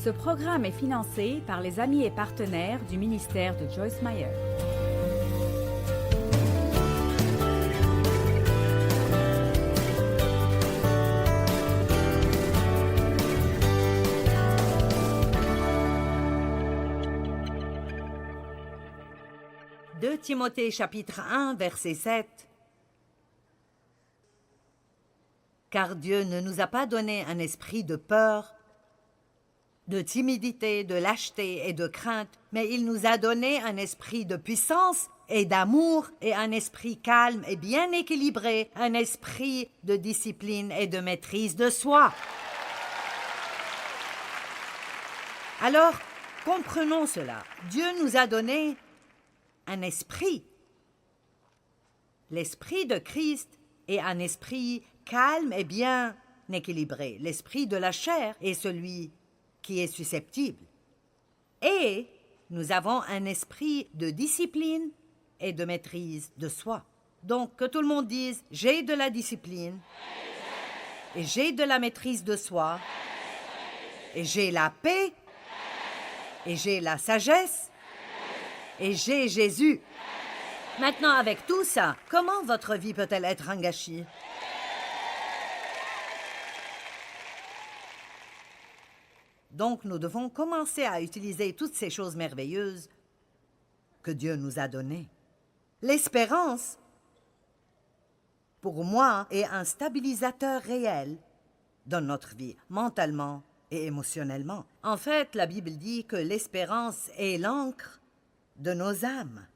Ce programme est financé par les amis et partenaires du ministère de Joyce Meyer. « 2 Timothée chapitre 1, verset 7. Car Dieu ne nous a pas donné un esprit de peur, de timidité, de lâcheté et de crainte, mais il nous a donné un esprit de puissance et d'amour et un esprit calme et bien équilibré, un esprit de discipline et de maîtrise de soi. » Alors, comprenons cela. Dieu nous a donné un esprit. L'esprit de Christ est un esprit calme et bien équilibré. L'esprit de la chair est celui qui est susceptible. Et nous avons un esprit de discipline et de maîtrise de soi. Donc, que tout le monde dise « j'ai de la discipline et j'ai de la maîtrise de soi et j'ai la paix et j'ai la sagesse et j'ai Jésus. » Maintenant, avec tout ça, comment votre vie peut-elle être engagée? Donc, nous devons commencer à utiliser toutes ces choses merveilleuses que Dieu nous a données. L'espérance, pour moi, est un stabilisateur réel dans notre vie, mentalement et émotionnellement. En fait, la Bible dit que l'espérance est l'encre de nos âmes.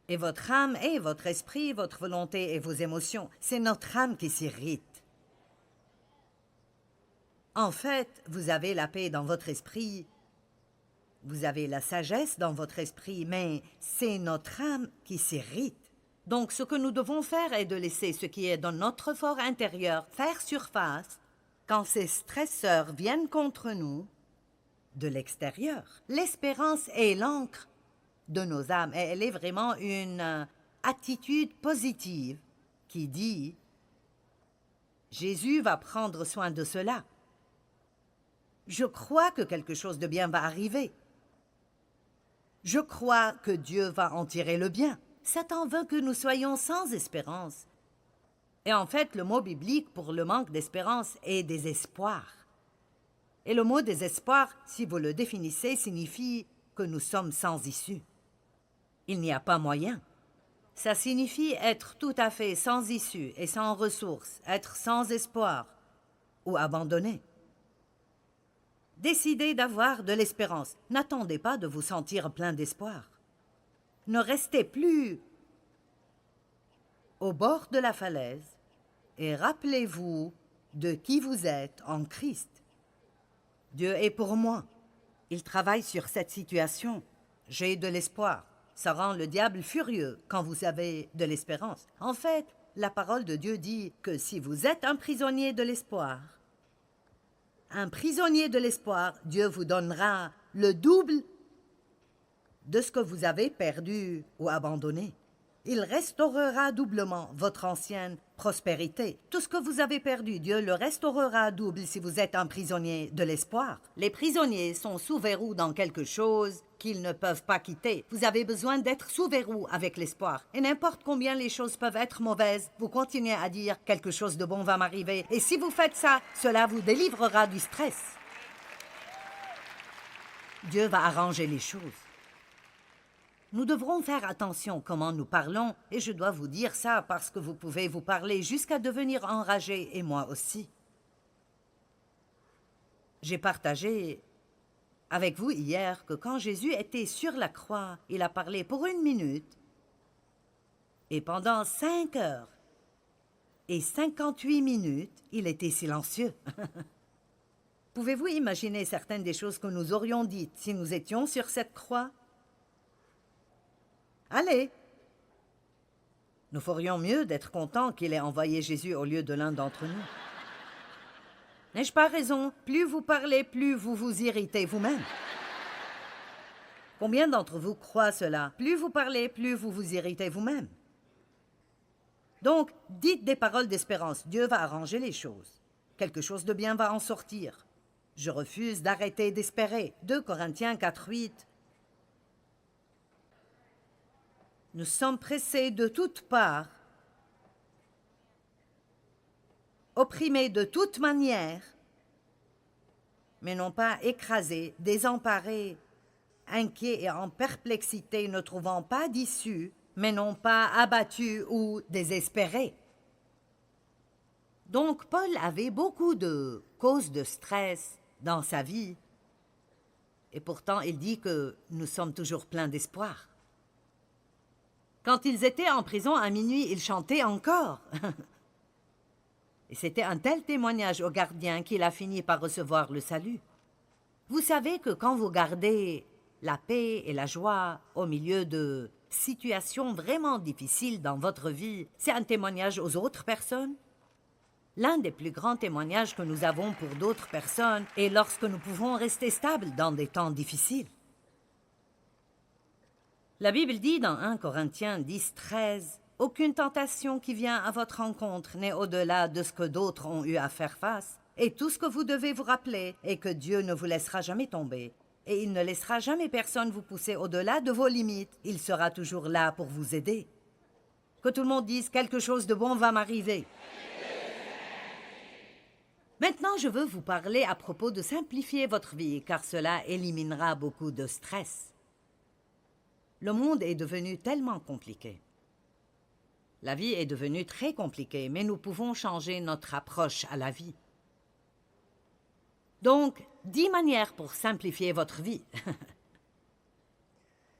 Et votre âme est votre esprit, votre volonté et vos émotions. C'est notre âme qui s'irrite. En fait, vous avez la paix dans votre esprit, vous avez la sagesse dans votre esprit, mais c'est notre âme qui s'irrite. Donc, ce que nous devons faire est de laisser ce qui est dans notre fort intérieur faire surface quand ces stresseurs viennent contre nous de l'extérieur. L'espérance est l'encre de nos âmes et elle est vraiment une attitude positive qui dit « Jésus va prendre soin de cela. Je crois que quelque chose de bien va arriver. Je crois que Dieu va en tirer le bien. » Satan veut que nous soyons sans espérance. Et en fait, le mot biblique pour le manque d'espérance est désespoir. Et le mot désespoir, si vous le définissez, signifie que nous sommes sans issue. Il n'y a pas moyen. Ça signifie être tout à fait sans issue et sans ressources, être sans espoir ou abandonné. Décidez d'avoir de l'espérance. N'attendez pas de vous sentir plein d'espoir. Ne restez plus au bord de la falaise et rappelez-vous de qui vous êtes en Christ. Dieu est pour moi. Il travaille sur cette situation. J'ai de l'espoir. Ça rend le diable furieux quand vous avez de l'espérance. En fait, la parole de Dieu dit que si vous êtes un prisonnier de l'espoir, Dieu vous donnera le double de ce que vous avez perdu ou abandonné. Il restaurera doublement votre ancienne prospérité. Tout ce que vous avez perdu, Dieu le restaurera double si vous êtes un prisonnier de l'espoir. Les prisonniers sont sous verrou dans quelque chose qu'ils ne peuvent pas quitter. Vous avez besoin d'être sous verrou avec l'espoir. Et n'importe combien les choses peuvent être mauvaises, vous continuez à dire « quelque chose de bon va m'arriver ». Et si vous faites ça, cela vous délivrera du stress. Dieu va arranger les choses. Nous devrons faire attention comment nous parlons, et je dois vous dire ça parce que vous pouvez vous parler jusqu'à devenir enragé, et moi aussi. J'ai partagé avec vous hier que quand Jésus était sur la croix, il a parlé pour 1 minute, et pendant 5 heures et 58 minutes, il était silencieux. Pouvez-vous imaginer certaines des choses que nous aurions dites si nous étions sur cette croix? Allez! Nous ferions mieux d'être contents qu'il ait envoyé Jésus au lieu de l'un d'entre nous. N'ai-je pas raison? Plus vous parlez, plus vous vous irritez vous-même. Combien d'entre vous croient cela? Plus vous parlez, plus vous vous irritez vous-même. Donc, dites des paroles d'espérance. Dieu va arranger les choses. Quelque chose de bien va en sortir. Je refuse d'arrêter d'espérer. 2 Corinthiens 4:8. Nous sommes pressés de toutes parts, opprimés de toute manière, mais non pas écrasés, désemparés, inquiets et en perplexité, ne trouvant pas d'issue, mais non pas abattus ou désespérés. Donc Paul avait beaucoup de causes de stress dans sa vie, et pourtant il dit que nous sommes toujours pleins d'espoir. Quand ils étaient en prison à minuit, ils chantaient encore. Et c'était un tel témoignage au gardien qu'il a fini par recevoir le salut. Vous savez que quand vous gardez la paix et la joie au milieu de situations vraiment difficiles dans votre vie, c'est un témoignage aux autres personnes. L'un des plus grands témoignages que nous avons pour d'autres personnes est lorsque nous pouvons rester stables dans des temps difficiles. La Bible dit dans 1 Corinthiens 10:13, « Aucune tentation qui vient à votre rencontre n'est au-delà de ce que d'autres ont eu à faire face, et tout ce que vous devez vous rappeler est que Dieu ne vous laissera jamais tomber, et il ne laissera jamais personne vous pousser au-delà de vos limites. Il sera toujours là pour vous aider. » Que tout le monde dise « Quelque chose de bon va m'arriver ». Maintenant, je veux vous parler à propos de simplifier votre vie, car cela éliminera beaucoup de stress. Le monde est devenu tellement compliqué. La vie est devenue très compliquée, mais nous pouvons changer notre approche à la vie. Donc, 10 manières pour simplifier votre vie.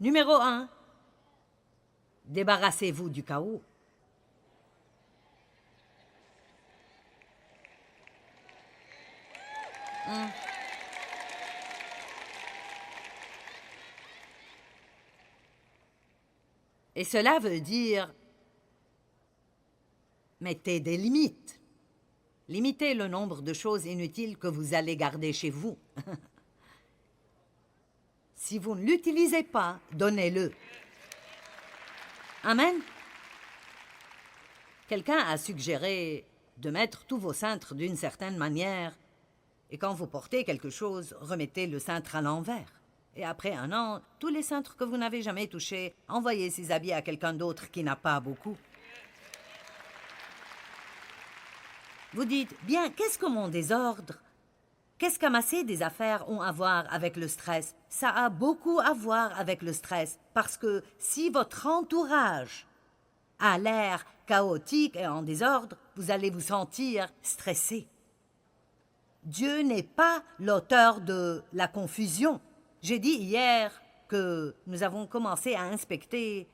Numéro 1. Débarrassez-vous du chaos. Et cela veut dire mettez des limites. Limitez le nombre de choses inutiles que vous allez garder chez vous. Si vous ne l'utilisez pas, donnez-le. Amen. Quelqu'un a suggéré de mettre tous vos cintres d'une certaine manière, et quand vous portez quelque chose, remettez le cintre à l'envers. Et après 1 an, tous les cintres que vous n'avez jamais touchés, envoyez ces habits à quelqu'un d'autre qui n'a pas beaucoup. Vous dites, bien, qu'est-ce que mon désordre? Qu'est-ce qu'amasser des affaires ont à voir avec le stress? Ça a beaucoup à voir avec le stress, parce que si votre entourage a l'air chaotique et en désordre, vous allez vous sentir stressé. Dieu n'est pas l'auteur de la confusion. J'ai dit hier que nous avons commencé à inspecter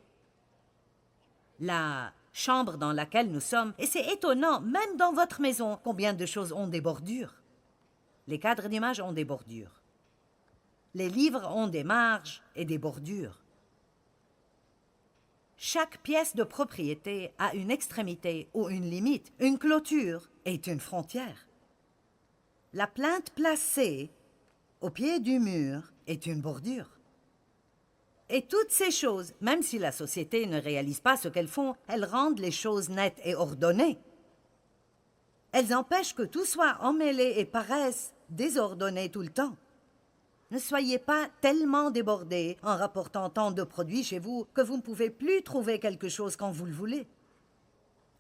la chambre dans laquelle nous sommes, et c'est étonnant, même dans votre maison, combien de choses ont des bordures. Les cadres d'images ont des bordures. Les livres ont des marges et des bordures. Chaque pièce de propriété a une extrémité ou une limite. Une clôture est une frontière. La plinthe placée au pied du mur est une bordure. Et toutes ces choses, même si la société ne réalise pas ce qu'elles font, elles rendent les choses nettes et ordonnées. Elles empêchent que tout soit emmêlé et paraisse désordonné tout le temps. Ne soyez pas tellement débordés en rapportant tant de produits chez vous que vous ne pouvez plus trouver quelque chose quand vous le voulez.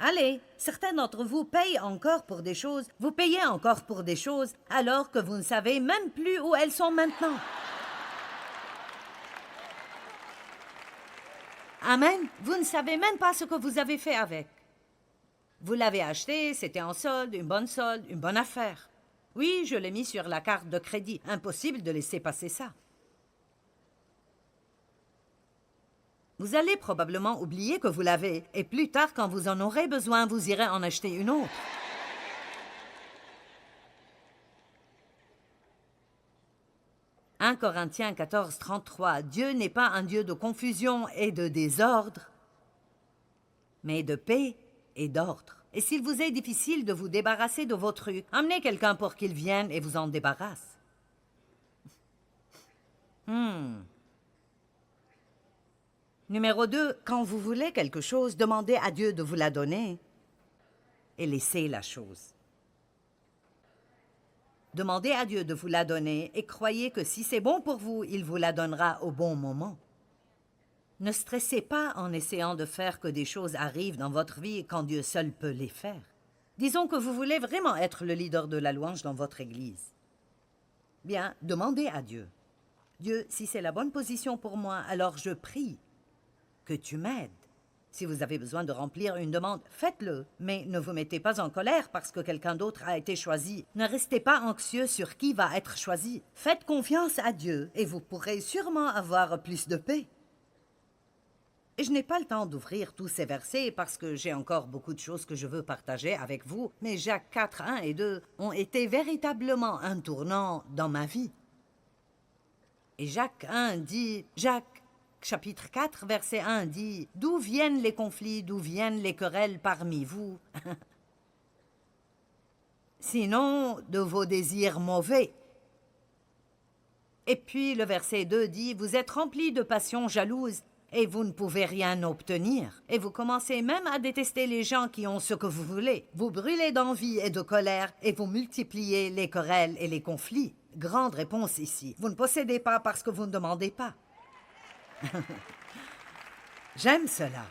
Allez, certains d'entre vous payent encore pour des choses, vous payez encore pour des choses, alors que vous ne savez même plus où elles sont maintenant. Amen. Vous ne savez même pas ce que vous avez fait avec. Vous l'avez acheté, c'était en solde, une bonne affaire. Oui, je l'ai mis sur la carte de crédit. Impossible de laisser passer ça. Vous allez probablement oublier que vous l'avez, et plus tard, quand vous en aurez besoin, vous irez en acheter une autre. « 1 Corinthiens 14:33 Dieu n'est pas un Dieu de confusion et de désordre, mais de paix et d'ordre. Et s'il vous est difficile de vous débarrasser de vos trucs, amenez quelqu'un pour qu'il vienne et vous en débarrasse. » Numéro 2, quand vous voulez quelque chose, demandez à Dieu de vous la donner et laissez la chose. Demandez à Dieu de vous la donner et croyez que si c'est bon pour vous, il vous la donnera au bon moment. Ne stressez pas en essayant de faire que des choses arrivent dans votre vie quand Dieu seul peut les faire. Disons que vous voulez vraiment être le leader de la louange dans votre église. Bien, demandez à Dieu. Dieu, si c'est la bonne position pour moi, alors je prie que tu m'aides. Si vous avez besoin de remplir une demande, faites-le, mais ne vous mettez pas en colère parce que quelqu'un d'autre a été choisi. Ne restez pas anxieux sur qui va être choisi. Faites confiance à Dieu et vous pourrez sûrement avoir plus de paix. Et je n'ai pas le temps d'ouvrir tous ces versets parce que j'ai encore beaucoup de choses que je veux partager avec vous, mais Jacques 4, 1 et 2 ont été véritablement un tournant dans ma vie. Et Jacques chapitre 4, verset 1 dit « D'où viennent les conflits, d'où viennent les querelles parmi vous? Sinon, de vos désirs mauvais. » Et puis le verset 2 dit « Vous êtes remplis de passions jalouses et vous ne pouvez rien obtenir. Et vous commencez même à détester les gens qui ont ce que vous voulez. Vous brûlez d'envie et de colère et vous multipliez les querelles et les conflits. » Grande réponse ici. Vous ne possédez pas parce que vous ne demandez pas. J'aime cela.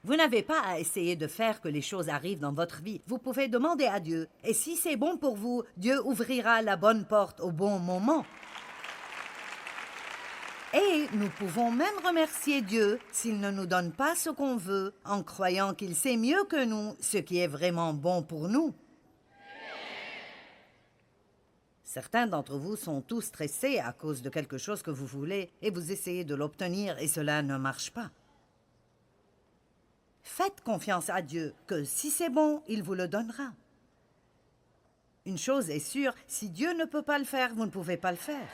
Vous n'avez pas à essayer de faire que les choses arrivent dans votre vie. Vous pouvez demander à Dieu. Et si c'est bon pour vous, Dieu ouvrira la bonne porte au bon moment. Et nous pouvons même remercier Dieu s'il ne nous donne pas ce qu'on veut, en croyant qu'il sait mieux que nous ce qui est vraiment bon pour nous. Certains d'entre vous sont tous stressés à cause de quelque chose que vous voulez et vous essayez de l'obtenir et cela ne marche pas. Faites confiance à Dieu que si c'est bon, il vous le donnera. Une chose est sûre, si Dieu ne peut pas le faire, vous ne pouvez pas le faire.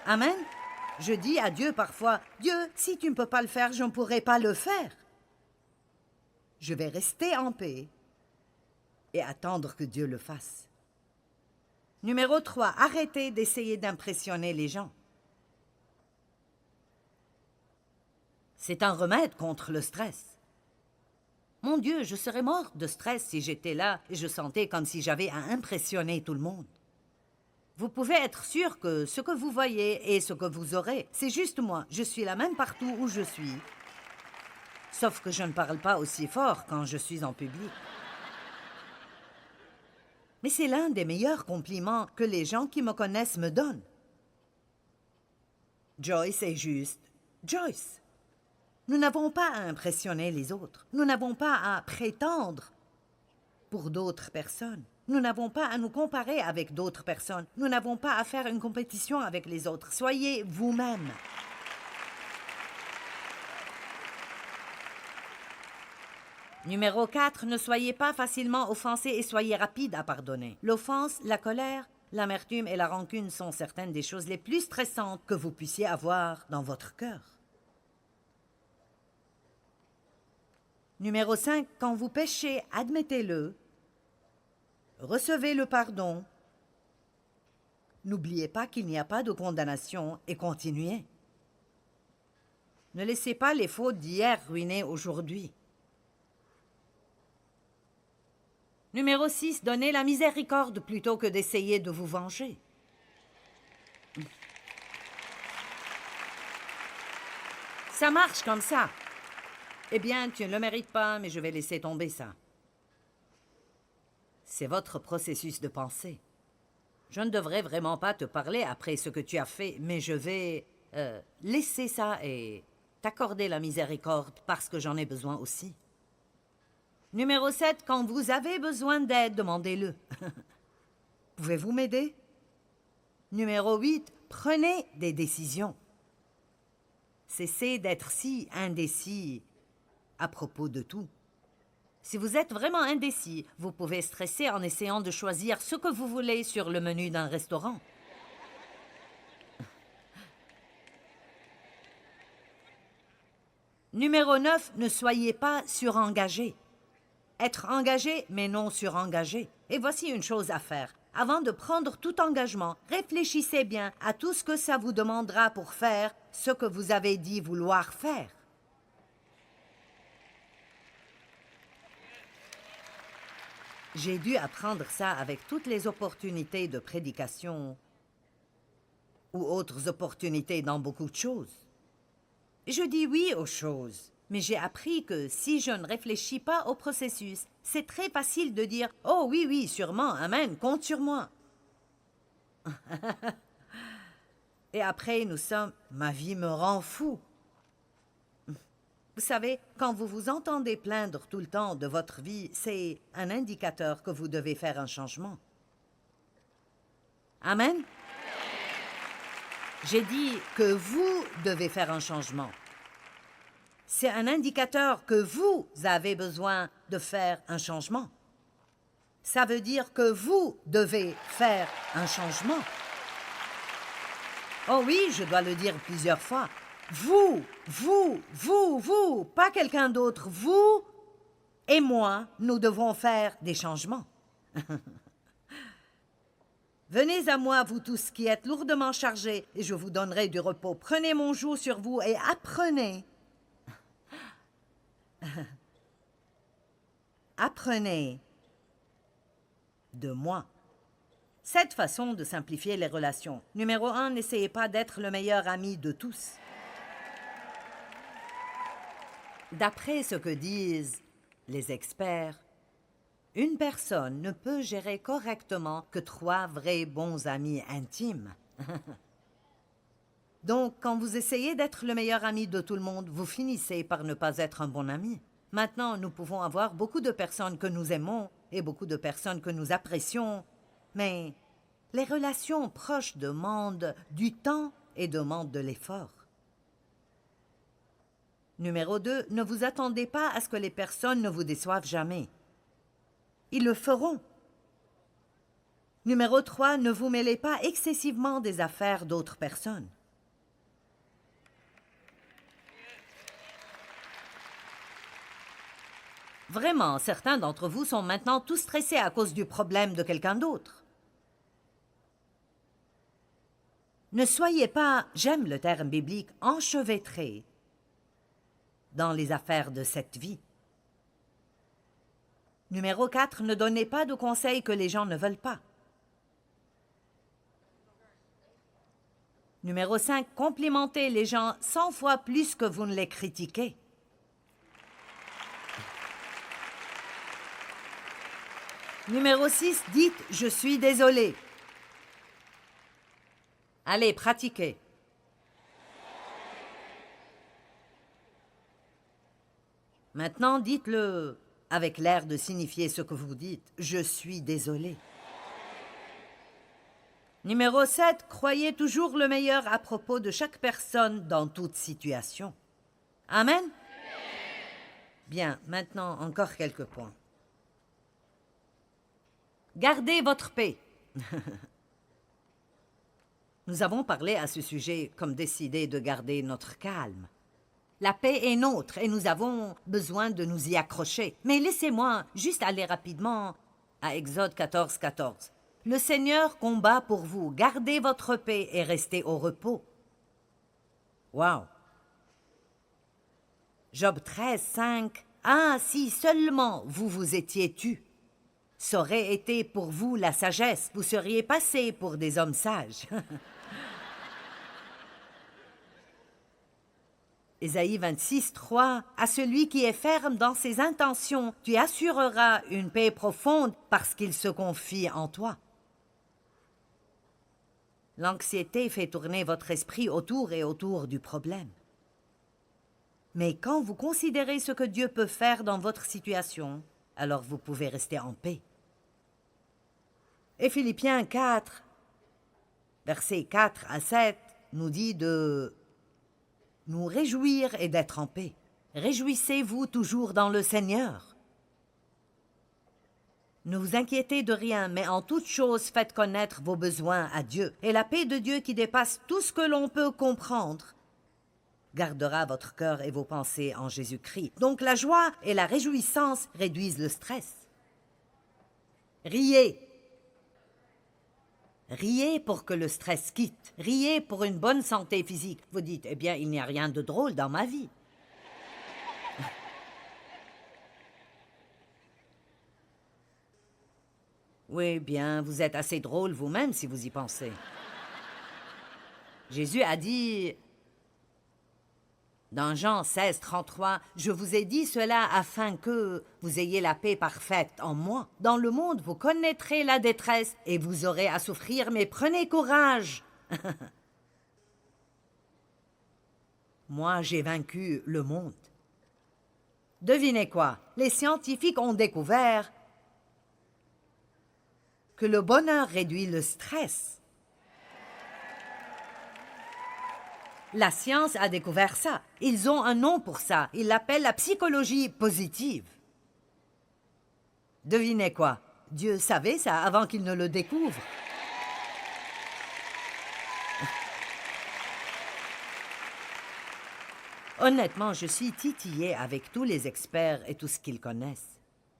Amen. Je dis à Dieu parfois, « Dieu, si tu ne peux pas le faire, je ne pourrai pas le faire. » Je vais rester en paix et attendre que Dieu le fasse. Numéro 3, arrêtez d'essayer d'impressionner les gens. C'est un remède contre le stress. Mon Dieu, je serais morte de stress si j'étais là et je sentais comme si j'avais à impressionner tout le monde. Vous pouvez être sûr que ce que vous voyez et ce que vous aurez, c'est juste moi. Je suis la même partout où je suis. Sauf que je ne parle pas aussi fort quand je suis en public. Mais c'est l'un des meilleurs compliments que les gens qui me connaissent me donnent. Joyce est juste Joyce. Nous n'avons pas à impressionner les autres. Nous n'avons pas à prétendre pour d'autres personnes. Nous n'avons pas à nous comparer avec d'autres personnes. Nous n'avons pas à faire une compétition avec les autres. Soyez vous-même. Numéro 4, ne soyez pas facilement offensés et soyez rapides à pardonner. L'offense, la colère, l'amertume et la rancune sont certaines des choses les plus stressantes que vous puissiez avoir dans votre cœur. Numéro 5, quand vous péchez, admettez-le. Recevez le pardon. N'oubliez pas qu'il n'y a pas de condamnation et continuez. Ne laissez pas les fautes d'hier ruiner aujourd'hui. Numéro 6, donnez la miséricorde plutôt que d'essayer de vous venger. Ça marche comme ça. Eh bien, tu ne le mérites pas, mais je vais laisser tomber ça. C'est votre processus de pensée. Je ne devrais vraiment pas te parler après ce que tu as fait, mais je vais laisser ça et t'accorder la miséricorde parce que j'en ai besoin aussi. Numéro 7, quand vous avez besoin d'aide, demandez-le. Pouvez-vous m'aider? Numéro 8, prenez des décisions. Cessez d'être si indécis à propos de tout. Si vous êtes vraiment indécis, vous pouvez stresser en essayant de choisir ce que vous voulez sur le menu d'un restaurant. Numéro 9, ne soyez pas surengagé. Être engagé, mais non surengagé. Et voici une chose à faire. Avant de prendre tout engagement, réfléchissez bien à tout ce que ça vous demandera pour faire ce que vous avez dit vouloir faire. J'ai dû apprendre ça avec toutes les opportunités de prédication ou autres opportunités dans beaucoup de choses. Je dis oui aux choses, mais j'ai appris que si je ne réfléchis pas au processus, c'est très facile de dire « Oh oui, oui, sûrement, amen, compte sur moi. » Et après, nous sommes « Ma vie me rend fou. » Vous savez, quand vous vous entendez plaindre tout le temps de votre vie, c'est un indicateur que vous devez faire un changement. Amen? J'ai dit que vous devez faire un changement. C'est un indicateur que vous avez besoin de faire un changement. Ça veut dire que vous devez faire un changement. Oh oui, je dois le dire plusieurs fois. Vous, pas quelqu'un d'autre. Vous et moi, nous devons faire des changements. Venez à moi, vous tous qui êtes lourdement chargés, et je vous donnerai du repos. Prenez mon joug sur vous et apprenez. Apprenez de moi. Cette façon de simplifier les relations. Numéro 1, n'essayez pas d'être le meilleur ami de tous. D'après ce que disent les experts, une personne ne peut gérer correctement que 3 vrais bons amis intimes. Donc, quand vous essayez d'être le meilleur ami de tout le monde, vous finissez par ne pas être un bon ami. Maintenant, nous pouvons avoir beaucoup de personnes que nous aimons et beaucoup de personnes que nous apprécions, mais les relations proches demandent du temps et demandent de l'effort. Numéro 2, ne vous attendez pas à ce que les personnes ne vous déçoivent jamais. Ils le feront. Numéro 3, ne vous mêlez pas excessivement des affaires d'autres personnes. Vraiment, certains d'entre vous sont maintenant tous stressés à cause du problème de quelqu'un d'autre. Ne soyez pas, j'aime le terme biblique, enchevêtrés dans les affaires de cette vie. Numéro 4, ne donnez pas de conseils que les gens ne veulent pas. Numéro 5, complimentez les gens 100 fois plus que vous ne les critiquez. Numéro 6, dites « Je suis désolé ». Allez, pratiquez. Maintenant, dites-le avec l'air de signifier ce que vous dites. Je suis désolé. Numéro 7, croyez toujours le meilleur à propos de chaque personne dans toute situation. Amen? Bien, maintenant, encore quelques points. Gardez votre paix. Nous avons parlé à ce sujet comme décider de garder notre calme. La paix est nôtre et nous avons besoin de nous y accrocher. Mais laissez-moi juste aller rapidement à Exode 14, 14. Le Seigneur combat pour vous. Gardez votre paix et restez au repos. Wow! Job 13, 5. Ah, si seulement vous vous étiez tus. Ça aurait été pour vous la sagesse. Vous seriez passés pour des hommes sages. Ésaïe 26, 3. À celui qui est ferme dans ses intentions, tu assureras une paix profonde parce qu'il se confie en toi. L'anxiété fait tourner votre esprit autour et autour du problème. Mais quand vous considérez ce que Dieu peut faire dans votre situation, alors vous pouvez rester en paix. Et Philippiens 4, versets 4 à 7, nous dit de nous réjouir et d'être en paix. Réjouissez-vous toujours dans le Seigneur. Ne vous inquiétez de rien, mais en toute chose faites connaître vos besoins à Dieu. Et la paix de Dieu qui dépasse tout ce que l'on peut comprendre gardera votre cœur et vos pensées en Jésus-Christ. Donc la joie et la réjouissance réduisent le stress. Riez. Riez pour que le stress quitte. Riez pour une bonne santé physique. Vous dites, eh bien, il n'y a rien de drôle dans ma vie. Oui, bien, vous êtes assez drôle vous-même si vous y pensez. Jésus a dit, dans Jean 16, 33, « Je vous ai dit cela afin que vous ayez la paix parfaite en moi. Dans le monde, vous connaîtrez la détresse et vous aurez à souffrir, mais prenez courage. » Moi, j'ai vaincu le monde. Devinez quoi? Les scientifiques ont découvert que le bonheur réduit le stress. La science a découvert ça. Ils ont un nom pour ça. Ils l'appellent la psychologie positive. Devinez quoi? Dieu savait ça avant qu'il ne le découvre. Honnêtement, je suis titillée avec tous les experts et tout ce qu'ils connaissent.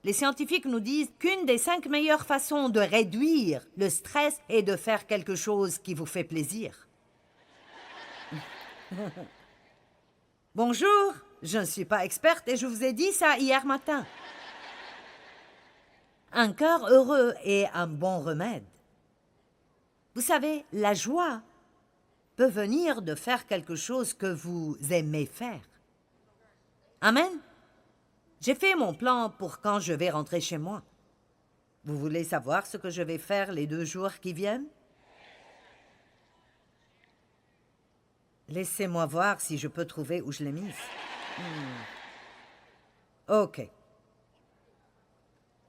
Les scientifiques nous disent qu'une des 5 meilleures façons de réduire le stress est de faire quelque chose qui vous fait plaisir. Bonjour, je ne suis pas experte et je vous ai dit ça hier matin. Un cœur heureux est un bon remède. Vous savez, la joie peut venir de faire quelque chose que vous aimez faire. Amen. J'ai fait mon plan pour quand je vais rentrer chez moi. Vous voulez savoir ce que je vais faire les 2 jours qui viennent? Laissez-moi voir si je peux trouver où je l'ai mise. OK.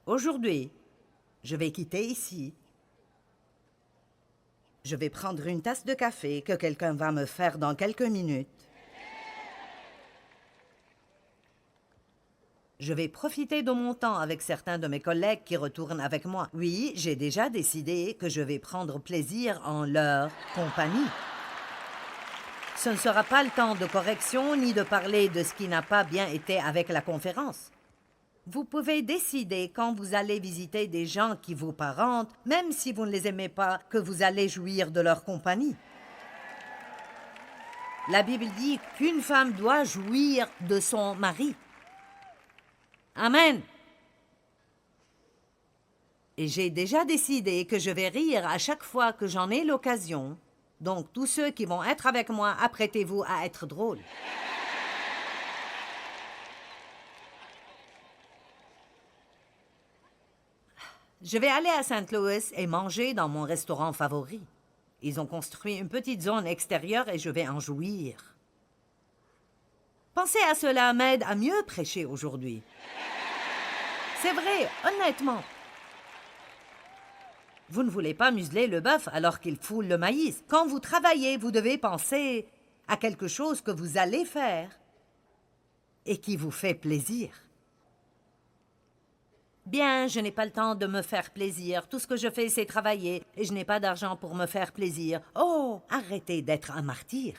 Aujourd'hui, je vais quitter ici. Je vais prendre une tasse de café que quelqu'un va me faire dans quelques minutes. Je vais profiter de mon temps avec certains de mes collègues qui retournent avec moi. Oui, j'ai déjà décidé que je vais prendre plaisir en leur compagnie. Ce ne sera pas le temps de correction ni de parler de ce qui n'a pas bien été avec la conférence. Vous pouvez décider quand vous allez visiter des gens qui vous parentent, même si vous ne les aimez pas, que vous allez jouir de leur compagnie. La Bible dit qu'une femme doit jouir de son mari. Amen. Et j'ai déjà décidé que je vais rire à chaque fois que j'en ai l'occasion. Donc, tous ceux qui vont être avec moi, apprêtez-vous à être drôles. Je vais aller à St. Louis et manger dans mon restaurant favori. Ils ont construit une petite zone extérieure et je vais en jouir. Penser à cela m'aide à mieux prêcher aujourd'hui. C'est vrai, honnêtement. Vous ne voulez pas museler le bœuf alors qu'il foule le maïs. Quand vous travaillez, vous devez penser à quelque chose que vous allez faire et qui vous fait plaisir. Bien, je n'ai pas le temps de me faire plaisir. Tout ce que je fais, c'est travailler et je n'ai pas d'argent pour me faire plaisir. Oh, arrêtez d'être un martyr.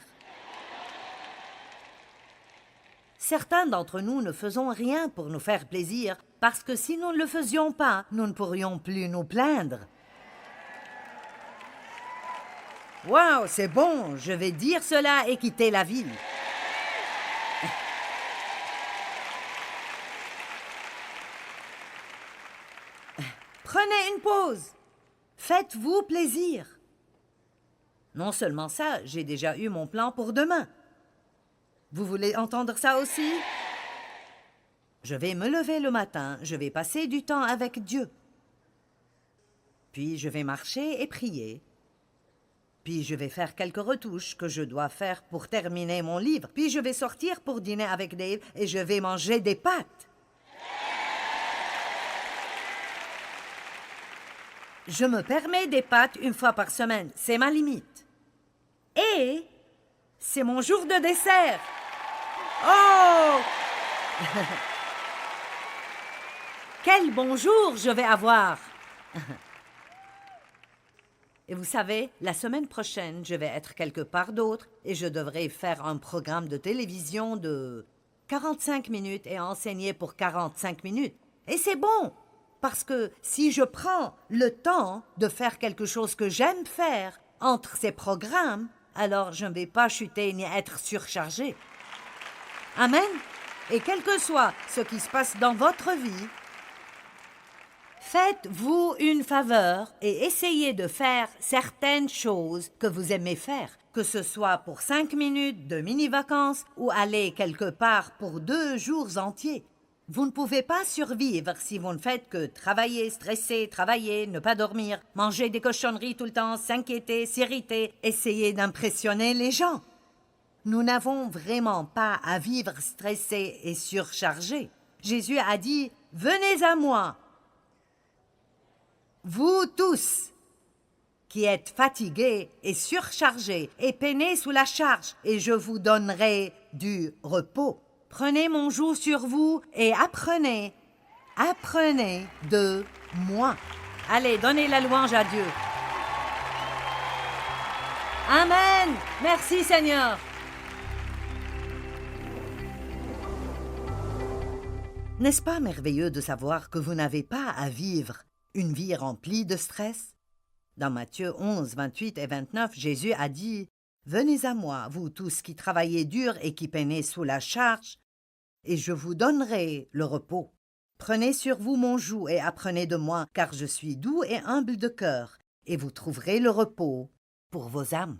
Certains d'entre nous ne faisons rien pour nous faire plaisir parce que si nous ne le faisions pas, nous ne pourrions plus nous plaindre. Wow, c'est bon, je vais dire cela et quitter la ville. Prenez une pause. Faites-vous plaisir. Non seulement ça, j'ai déjà eu mon plan pour demain. Vous voulez entendre ça aussi? Je vais me lever le matin, je vais passer du temps avec Dieu. Puis je vais marcher et prier. Puis je vais faire quelques retouches que je dois faire pour terminer mon livre. Puis je vais sortir pour dîner avec Dave et je vais manger des pâtes. Je me permets des pâtes 1 fois par semaine. C'est ma limite. Et c'est mon jour de dessert. Oh! Quel bon jour je vais avoir! Et vous savez, la semaine prochaine, je vais être quelque part d'autre et je devrais faire un programme de télévision de 45 minutes et enseigner pour 45 minutes. Et c'est bon! Parce que si je prends le temps de faire quelque chose que j'aime faire entre ces programmes, alors je ne vais pas chuter ni être surchargé. Amen. Et quel que soit ce qui se passe dans votre vie, Faites-vous une faveur et essayez de faire certaines choses que vous aimez faire, que ce soit pour 5 minutes de mini-vacances ou aller quelque part pour 2 jours entiers. Vous ne pouvez pas survivre si vous ne faites que travailler, stresser, travailler, ne pas dormir, manger des cochonneries tout le temps, s'inquiéter, s'irriter, essayer d'impressionner les gens. Nous n'avons vraiment pas à vivre stressés et surchargés. Jésus a dit « Venez à moi ». Vous tous qui êtes fatigués et surchargés et peinez sous la charge, et je vous donnerai du repos. Prenez mon joug sur vous et apprenez de moi. Allez, donnez la louange à Dieu. Amen. Merci Seigneur. N'est-ce pas merveilleux de savoir que vous n'avez pas à vivre une vie remplie de stress? Dans Matthieu 11, 28 et 29, Jésus a dit « Venez à moi, vous tous qui travaillez dur et qui peinez sous la charge, et je vous donnerai le repos. Prenez sur vous mon joug et apprenez de moi, car je suis doux et humble de cœur, et vous trouverez le repos pour vos âmes. »